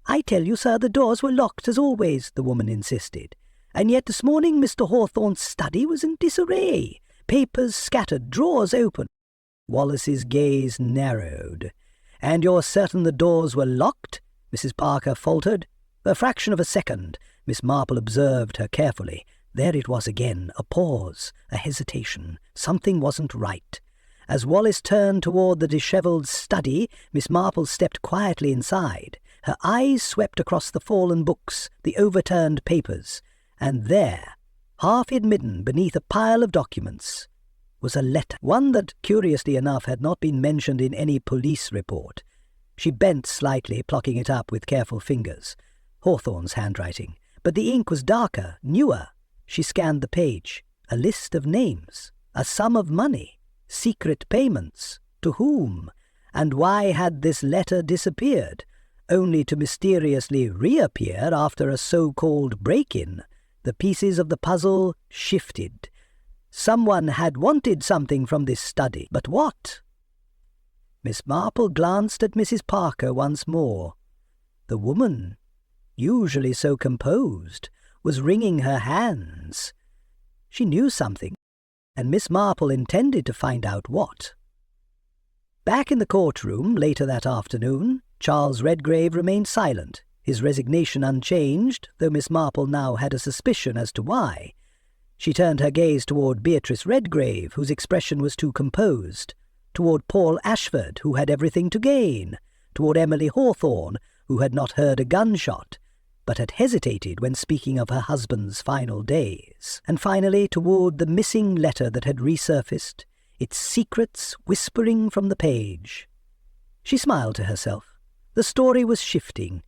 "I tell you, sir, the doors were locked as always," the woman insisted. "And yet this morning Mr. Hawthorne's study was in disarray, papers scattered, drawers open." Wallace's gaze narrowed. "And you're certain the doors were locked?" Mrs. Parker faltered. For a fraction of a second, Miss Marple observed her carefully. There it was again, a pause, a hesitation. Something wasn't right. As Wallace turned toward the dishevelled study, Miss Marple stepped quietly inside. Her eyes swept across the fallen books, the overturned papers, and there, half hidden beneath a pile of documents, was a letter, one that, curiously enough, had not been mentioned in any police report. She bent slightly, plucking it up with careful fingers. Hawthorne's handwriting, but the ink was darker, newer. She scanned the page. A list of names, a sum of money, secret payments. To whom? And why had this letter disappeared, only to mysteriously reappear after a so-called break-in? The pieces of the puzzle shifted. Someone had wanted something from this study, but what? Miss Marple glanced at Mrs. Parker once more. The woman, usually so composed, was wringing her hands. She knew something, and Miss Marple intended to find out what. Back in the courtroom later that afternoon, Charles Redgrave remained silent, his resignation unchanged, though Miss Marple now had a suspicion as to why. She turned her gaze toward Beatrice Redgrave, whose expression was too composed, toward Paul Ashford, who had everything to gain, toward Emily Hawthorne, who had not heard a gunshot, but had hesitated when speaking of her husband's final days, and finally toward the missing letter that had resurfaced, its secrets whispering from the page. She smiled to herself. The story was shifting,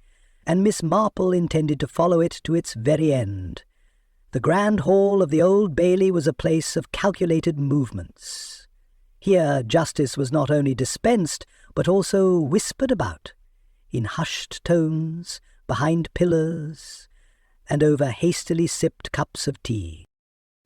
and Miss Marple intended to follow it to its very end. The grand hall of the Old Bailey was a place of calculated movements. Here justice was not only dispensed, but also whispered about, in hushed tones, behind pillars, and over hastily sipped cups of tea.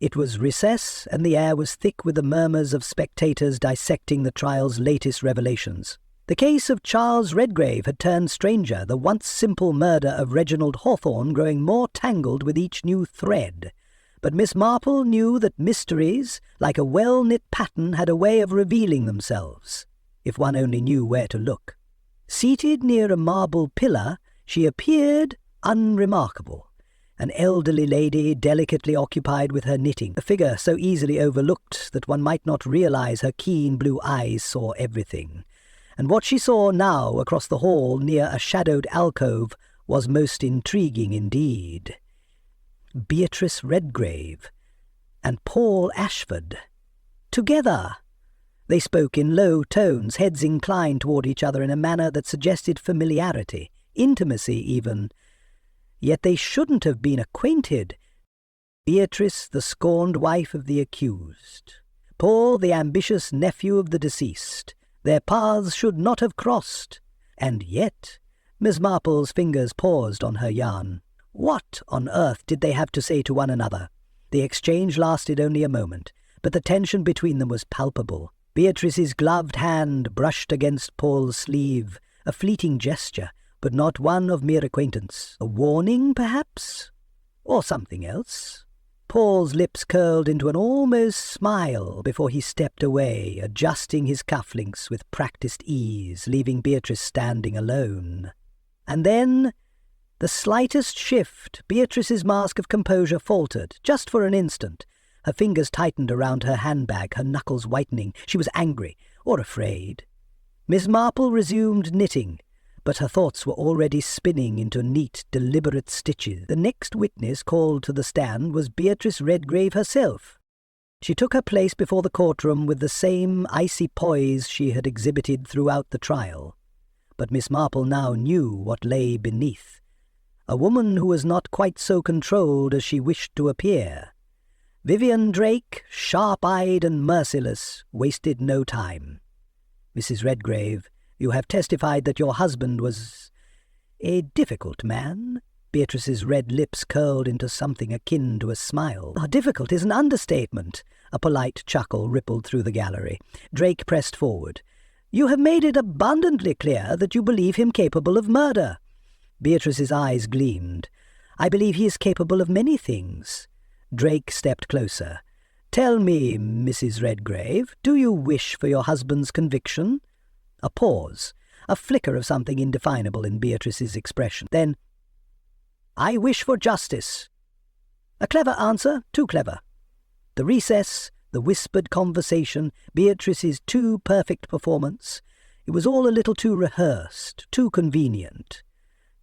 It was recess, and the air was thick with the murmurs of spectators dissecting the trial's latest revelations. The case of Charles Redgrave had turned stranger, the once simple murder of Reginald Hawthorne growing more tangled with each new thread. But Miss Marple knew that mysteries, like a well-knit pattern, had a way of revealing themselves, if one only knew where to look. Seated near a marble pillar, she appeared unremarkable, an elderly lady delicately occupied with her knitting, a figure so easily overlooked that one might not realize her keen blue eyes saw everything. And what she saw now across the hall near a shadowed alcove was most intriguing indeed. Beatrice Redgrave and Paul Ashford. Together! They spoke in low tones, heads inclined toward each other in a manner that suggested familiarity, intimacy even. Yet they shouldn't have been acquainted. Beatrice, the scorned wife of the accused. Paul, the ambitious nephew of the deceased. Their paths should not have crossed. And yet, Miss Marple's fingers paused on her yarn. What on earth did they have to say to one another? The exchange lasted only a moment, but the tension between them was palpable. Beatrice's gloved hand brushed against Paul's sleeve, a fleeting gesture, but not one of mere acquaintance. A warning, perhaps? Or something else? Paul's lips curled into an almost smile before he stepped away, adjusting his cufflinks with practiced ease, leaving Beatrice standing alone. And then, the slightest shift, Beatrice's mask of composure faltered, just for an instant. Her fingers tightened around her handbag, her knuckles whitening. She was angry, or afraid. Miss Marple resumed knitting, but her thoughts were already spinning into neat, deliberate stitches. The next witness called to the stand was Beatrice Redgrave herself. She took her place before the courtroom with the same icy poise she had exhibited throughout the trial. But Miss Marple now knew what lay beneath. A woman who was not quite so controlled as she wished to appear. Vivian Drake, sharp-eyed and merciless, wasted no time. Mrs. Redgrave, you have testified that your husband was a difficult man. Beatrice's red lips curled into something akin to a smile. Difficult is an understatement. A polite chuckle rippled through the gallery. Drake pressed forward. You have made it abundantly clear that you believe him capable of murder. Beatrice's eyes gleamed. I believe he is capable of many things. Drake stepped closer. Tell me, Mrs. Redgrave, do you wish for your husband's conviction? A pause. a flicker of something indefinable in Beatrice's expression. Then, "I wish for justice." A clever answer, too clever. The recess, the whispered conversation, Beatrice's too perfect performance. It was all a little too rehearsed, too convenient.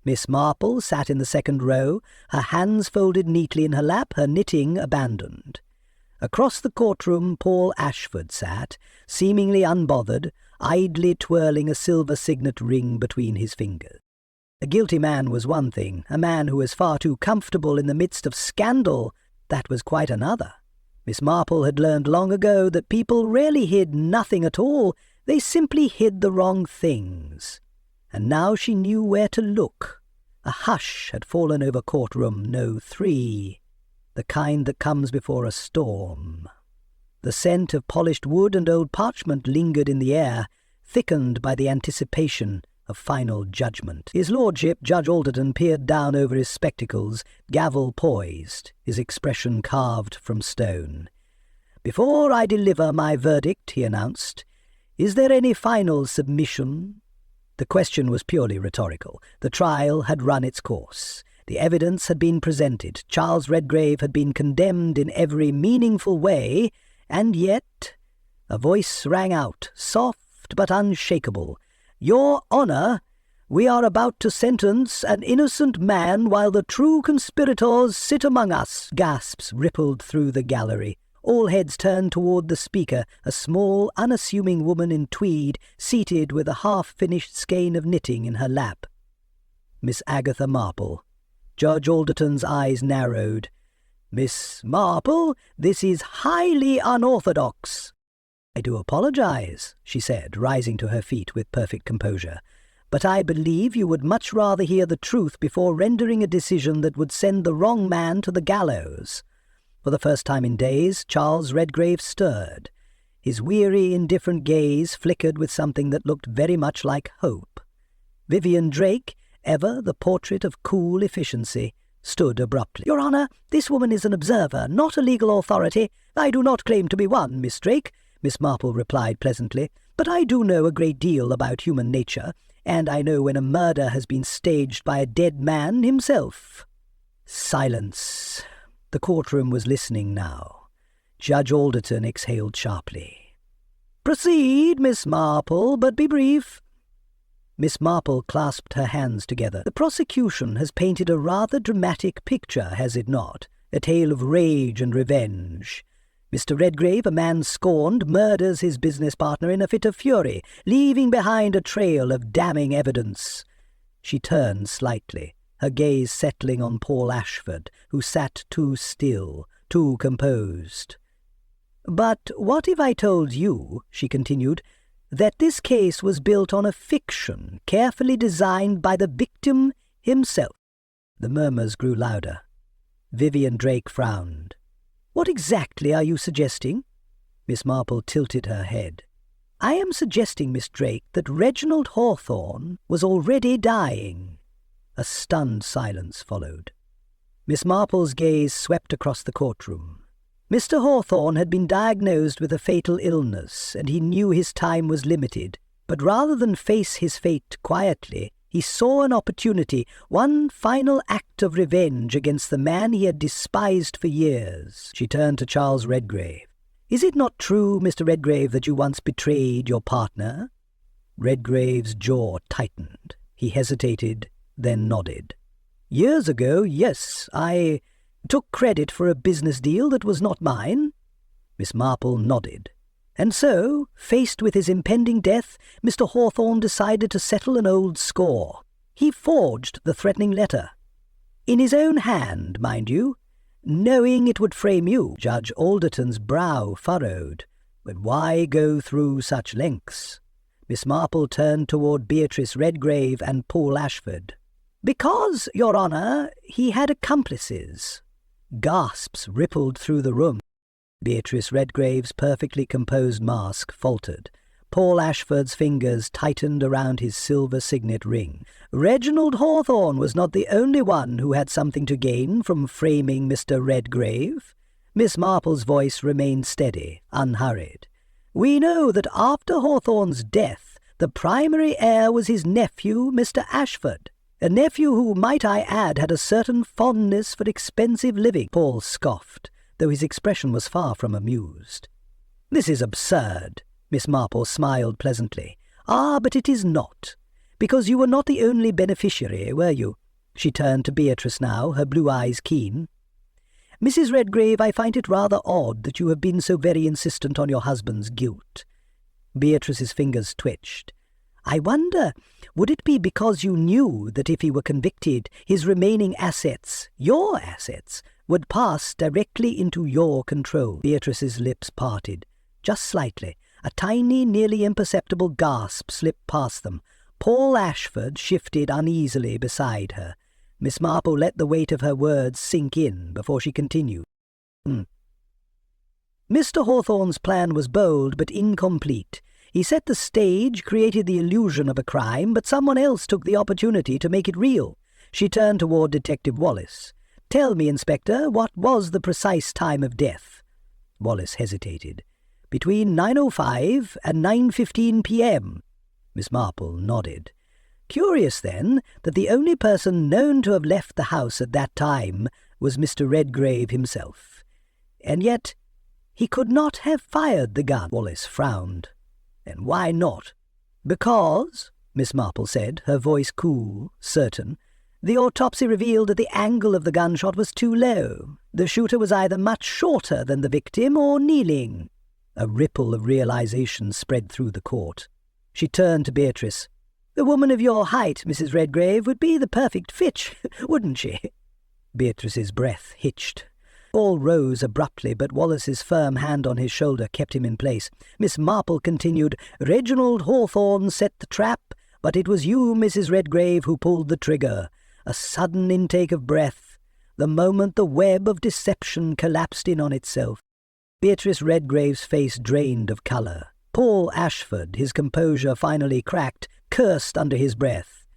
Miss Marple sat in the second row, her hands folded neatly in her lap, her knitting abandoned. Across the courtroom Paul Ashford sat, seemingly unbothered, idly twirling a silver signet ring between his fingers. A guilty man was one thing, a man who was far too comfortable in the midst of scandal, that was quite another. Miss Marple had learned long ago that people rarely hid nothing at all, they simply hid the wrong things. And now she knew where to look. A hush had fallen over courtroom No. 3, the kind that comes before a storm. The scent of polished wood and old parchment lingered in the air, thickened by the anticipation of final judgment. His lordship, Judge Alderton, peered down over his spectacles, gavel poised, his expression carved from stone. "Before I deliver my verdict," he announced, "is there any final submission?" The question was purely rhetorical. The trial had run its course. The evidence had been presented. Charles Redgrave had been condemned in every meaningful way, and yet a voice rang out, soft but unshakable. "Your Honour, we are about to sentence an innocent man while the true conspirators sit among us." Gasps rippled through the gallery. All heads turned toward the speaker, a small, unassuming woman in tweed, seated with a half-finished skein of knitting in her lap. Miss Agatha Marple. Judge Alderton's eyes narrowed. "Miss Marple, this is highly unorthodox." "I do apologize," she said, rising to her feet with perfect composure, "but I believe you would much rather hear the truth before rendering a decision that would send the wrong man to the gallows." For the first time in days, Charles Redgrave stirred. His weary, indifferent gaze flickered with something that looked very much like hope. Vivian Drake, ever the portrait of cool efficiency, stood abruptly. "Your Honour, this woman is an observer, not a legal authority." "I do not claim to be one, Miss Drake," Miss Marple replied pleasantly, "but I do know a great deal about human nature, and I know when a murder has been staged by a dead man himself." Silence. The courtroom was listening now. Judge Alderton exhaled sharply. "Proceed, Miss Marple, but be brief." Miss Marple clasped her hands together. "The prosecution has painted a rather dramatic picture, has it not? A tale of rage and revenge. Mr. Redgrave, a man scorned, murders his business partner in a fit of fury, leaving behind a trail of damning evidence." She turned slightly, her gaze settling on Paul Ashford, who sat too still, too composed. "But what if I told you," she continued, "that this case was built on a fiction carefully designed by the victim himself?" The murmurs grew louder. Vivian Drake frowned. "What exactly are you suggesting?" Miss Marple tilted her head. "I am suggesting, Miss Drake, that Reginald Hawthorne was already dying." A stunned silence followed. Miss Marple's gaze swept across the courtroom. Mr. Hawthorne had been diagnosed with a fatal illness, and he knew his time was limited. But rather than face his fate quietly, he saw an opportunity, one final act of revenge against the man he had despised for years. She turned to Charles Redgrave. "Is it not true, Mr. Redgrave, that you once betrayed your partner?" Redgrave's jaw tightened. He hesitated, then nodded. "Years ago, yes, I took credit for a business deal that was not mine." Miss Marple nodded. "And so, faced with his impending death, Mr. Hawthorne decided to settle an old score. He forged the threatening letter. In his own hand, mind you, knowing it would frame you." Judge Alderton's brow furrowed. "But why go through such lengths?" Miss Marple turned toward Beatrice Redgrave and Paul Ashford. "Because, Your Honour, he had accomplices." Gasps rippled through the room. Beatrice Redgrave's perfectly composed mask faltered. Paul Ashford's fingers tightened around his silver signet ring. Reginald Hawthorne was not the only one who had something to gain from framing Mr. Redgrave. Miss Marple's voice remained steady, unhurried. "We know that after Hawthorne's death, The primary heir was his nephew, Mr. Ashford, a nephew who, might I add, had a certain fondness for expensive living. Paul scoffed, though his expression was far from amused. This is absurd. Miss Marple smiled pleasantly. Ah, but it is not, because you were not the only beneficiary, were you? She turned to Beatrice now, her blue eyes keen. Mrs. Redgrave, I find it rather odd that you have been so very insistent on your husband's guilt. Beatrice's fingers twitched. I wonder, would it be because you knew that if he were convicted, his remaining assets, your assets, would pass directly into your control? Beatrice's lips parted, just slightly. A tiny, nearly imperceptible gasp slipped past them. Paul Ashford shifted uneasily beside her. Miss Marple let the weight of her words sink in before she continued. Mr. Hawthorne's plan was bold but incomplete. He set the stage, created the illusion of a crime, but someone else took the opportunity to make it real. She turned toward Detective Wallace. Tell me, Inspector, what was the precise time of death? Wallace hesitated. Between 9:05 and 9:15 p.m. Miss Marple nodded. Curious, then, that the only person known to have left the house at that time was Mr. Redgrave himself. And yet he could not have fired the gun. Wallace frowned. And why not? Because, Miss Marple said, her voice cool, certain, the autopsy revealed that the angle of the gunshot was too low. The shooter was either much shorter than the victim or kneeling. A ripple of realization spread through the court. She turned to Beatrice. A woman of your height, Mrs. Redgrave, would be the perfect fit, wouldn't she? Beatrice's breath hitched. Paul rose abruptly, but Wallace's firm hand on his shoulder kept him in place. Miss Marple continued, Reginald Hawthorne set the trap, but it was you, Mrs. Redgrave, who pulled the trigger. A sudden intake of breath. The moment the web of deception collapsed in on itself. Beatrice Redgrave's face drained of colour. Paul Ashford, his composure finally cracked, cursed under his breath.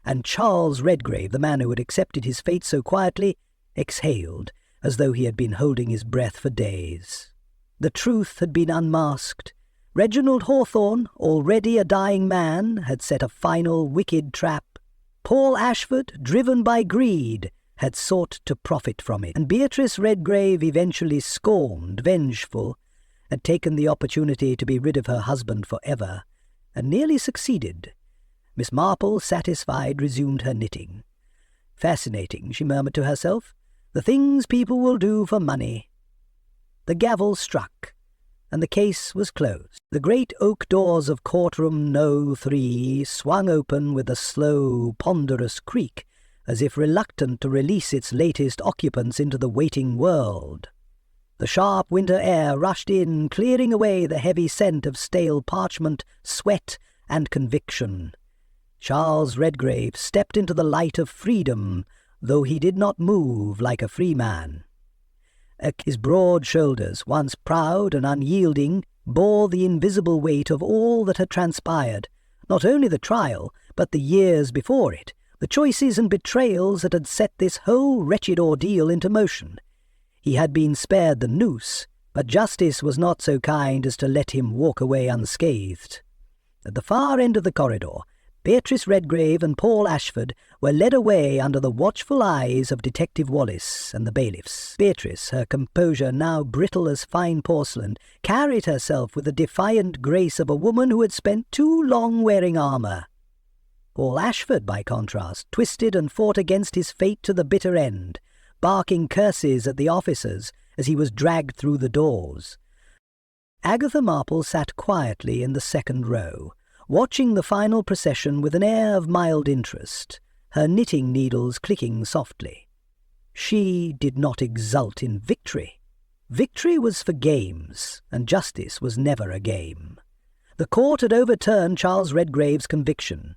And Charles Redgrave, the man who had accepted his fate so quietly, exhaled, as though he had been holding his breath for days. The truth had been unmasked. Reginald Hawthorne, already a dying man, had set a final wicked trap. Paul Ashford, driven by greed, had sought to profit from it. And Beatrice Redgrave, eventually scorned, vengeful, had taken the opportunity to be rid of her husband forever, and nearly succeeded. Miss Marple, satisfied, resumed her knitting. Fascinating, she murmured to herself. The things people will do for money. The gavel struck, and the case was closed. The great oak doors of Courtroom No. 3 swung open with a slow, ponderous creak, as if reluctant to release its latest occupants into the waiting world. The sharp winter air rushed in, clearing away the heavy scent of stale parchment, sweat, and conviction. Charles Redgrave stepped into the light of freedom, though he did not move like a free man. His broad shoulders, once proud and unyielding, bore the invisible weight of all that had transpired, not only the trial, but the years before it, the choices and betrayals that had set this whole wretched ordeal into motion. He had been spared the noose, but justice was not so kind as to let him walk away unscathed. At the far end of the corridor, Beatrice Redgrave and Paul Ashford were led away under the watchful eyes of Detective Wallace and the bailiffs. Beatrice, her composure now brittle as fine porcelain, carried herself with the defiant grace of a woman who had spent too long wearing armour. Paul Ashford, by contrast, twisted and fought against his fate to the bitter end, barking curses at the officers as he was dragged through the doors. Agatha Marple sat quietly in the second row, watching the final procession with an air of mild interest, her knitting needles clicking softly. She did not exult in victory. Victory was for games, and justice was never a game. The court had overturned Charles Redgrave's conviction.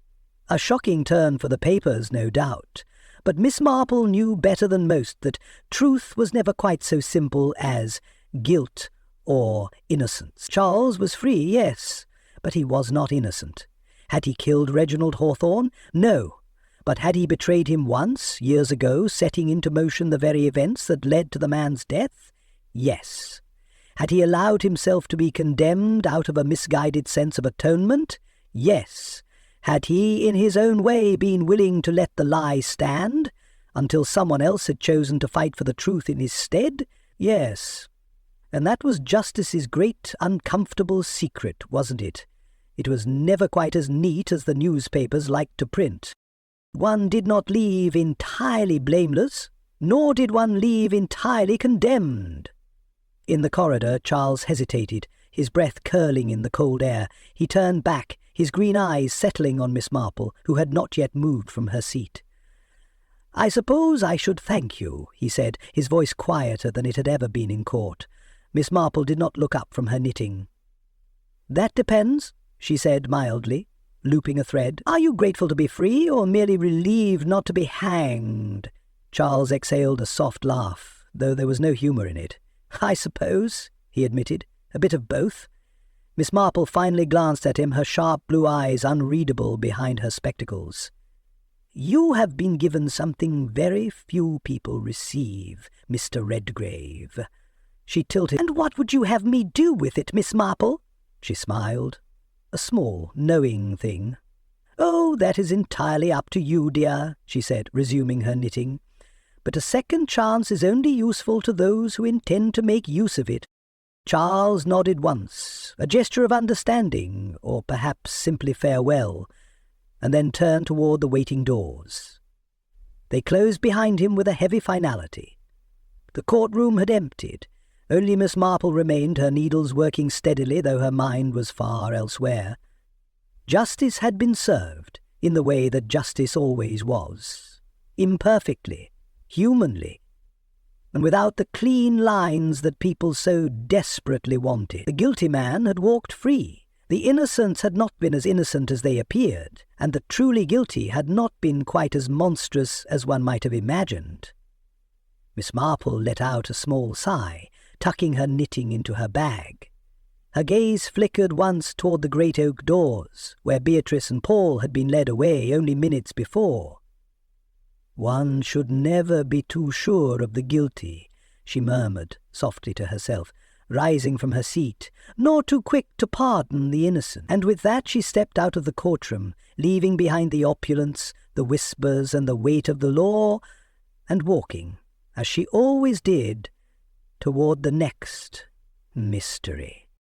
A shocking turn for the papers, no doubt, but Miss Marple knew better than most that truth was never quite so simple as guilt or innocence. Charles was free, yes, but he was not innocent. Had he killed Reginald Hawthorne? No. But had he betrayed him once, years ago, setting into motion the very events that led to the man's death? Yes. Had he allowed himself to be condemned out of a misguided sense of atonement? Yes. Had he in his own way been willing to let the lie stand, until someone else had chosen to fight for the truth in his stead? Yes. And that was Justice's great uncomfortable secret, wasn't it? It was never quite as neat as the newspapers liked to print. One did not leave entirely blameless, nor did one leave entirely condemned. In the corridor, Charles hesitated, his breath curling in the cold air. He turned back, his green eyes settling on Miss Marple, who had not yet moved from her seat. "I suppose I should thank you," he said, his voice quieter than it had ever been in court. Miss Marple did not look up from her knitting. "That depends," she said mildly, looping a thread. "Are you grateful to be free, or merely relieved not to be hanged?" Charles exhaled a soft laugh, though there was no humour in it. "I suppose," he admitted, "a bit of both." Miss Marple finally glanced at him, her sharp blue eyes unreadable behind her spectacles. "You have been given something very few people receive, Mr. Redgrave." She tilted. "And what would you have me do with it, Miss Marple?" She smiled. "A small, knowing thing." "Oh, that is entirely up to you, dear," she said, resuming her knitting. "But a second chance is only useful to those who intend to make use of it." Charles nodded once, a gesture of understanding, or perhaps simply farewell, and then turned toward the waiting doors. They closed behind him with a heavy finality. The courtroom had emptied. Only Miss Marple remained, her needles working steadily, though her mind was far elsewhere. Justice had been served, in the way that justice always was. Imperfectly, humanly, and without the clean lines that people so desperately wanted. The guilty man had walked free. The innocents had not been as innocent as they appeared, and the truly guilty had not been quite as monstrous as one might have imagined. Miss Marple let out a small sigh, tucking her knitting into her bag. Her gaze flickered once toward the great oak doors, where Beatrice and Paul had been led away only minutes before. "One should never be too sure of the guilty," she murmured softly to herself, rising from her seat, "nor too quick to pardon the innocent." And with that she stepped out of the courtroom, leaving behind the opulence, the whispers, and the weight of the law, and walking, as she always did, toward the next mystery.